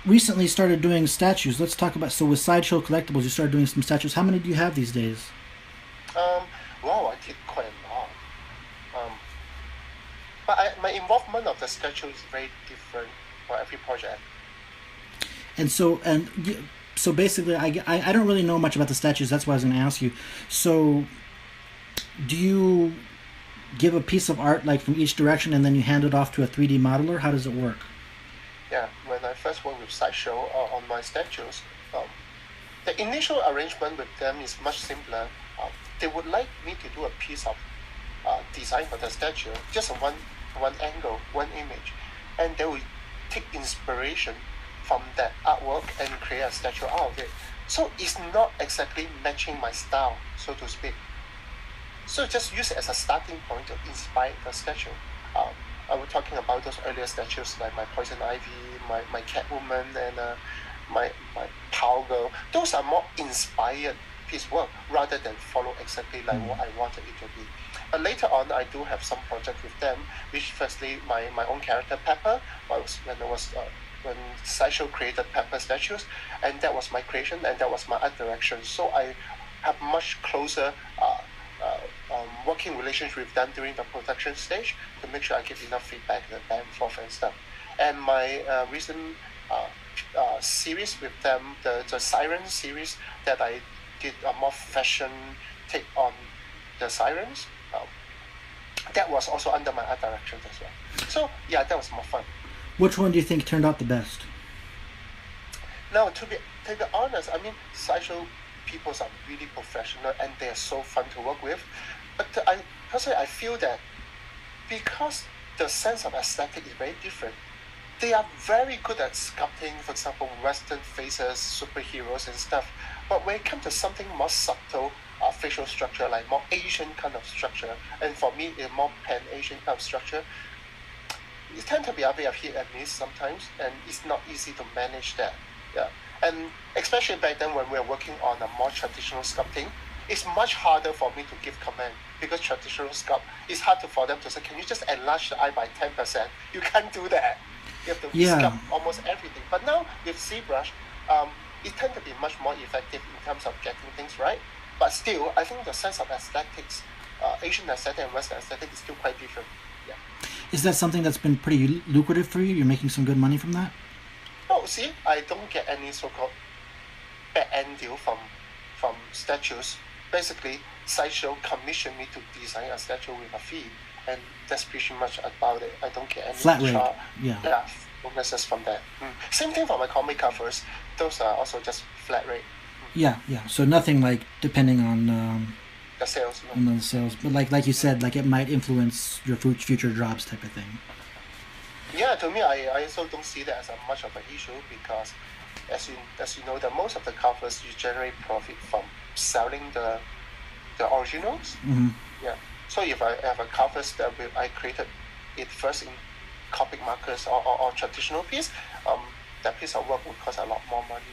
recently started doing statues. Let's talk about, so with Sideshow Collectibles, you started doing some statues. How many do you have these days? Um, wow, I did quite a lot. Um, but my involvement of the schedule is very different for every project. And so, so basically, I don't really know much about the statues. That's why I was going to ask you. So, do you give a piece of art like from each direction and then you hand it off to a 3D modeler? How does it work? Yeah, when I first worked with Sideshow on my statues, the initial arrangement with them is much simpler. They would like me to do a piece of design for the statue, just one angle, one image, and they will take inspiration from that artwork and create a statue out of it. So it's not exactly matching my style, so to speak. So just use it as a starting point to inspire the statue. Um, I was talking about those earlier statues like my Poison Ivy, my Catwoman, and my Power Girl. Those are more inspired piece work rather than follow exactly like what I wanted it to be. But later on, I do have some project with them, which firstly my own character Pepper was when Sideshow created Pepper statues, and that was my creation and that was my art direction. So I have much closer working relationship with them during the production stage to make sure I give enough feedback and back and forth and stuff. And my recent series with them, the Siren series that I did a more fashion take on the Sirens, that was also under my art direction as well. So yeah, that was more fun. Which one do you think turned out the best? Now, to be honest, I mean, Sideshow people are really professional and they are so fun to work with. But I personally I feel that because the sense of aesthetic is very different, they are very good at sculpting, for example, Western faces, superheroes and stuff. But when it comes to something more subtle, facial structure, like more Asian kind of structure, and for me, a more pan-Asian kind of structure, it tends to be a bit of hit and miss sometimes, and it's not easy to manage that. Yeah, and especially back then when we were working on a more traditional sculpting, it's much harder for me to give command because traditional sculpt it's hard for them to say, can you just enlarge the eye by 10%? You can't do that. You have to Yeah, sculpt almost everything. But now with ZBrush, it tends to be much more effective in terms of getting things right. But still, I think the sense of aesthetics, Asian aesthetic and Western aesthetic is still quite different. Yeah. is that something that's been pretty lucrative for you? You're making some good money from that? Oh, see, I don't get any so-called back end deal from statues. Basically, Sideshow commissioned me to design a statue with a fee, and that's pretty much about it. I don't get any Flat rate. chart, Yeah. yeah, bonuses from that. Same thing for my comic covers. Those are also just flat rate. Yeah, yeah. So nothing like depending The sales. on the sales, but like you said, like it might influence your future jobs type of thing. Yeah, to me, I also don't see that as a much of an issue because, as you know, that most of the covers you generate profit from selling the originals. Hmm. Yeah. So if I have a covers that I created it first in Copic markers or traditional piece, that piece of work would cost a lot more money.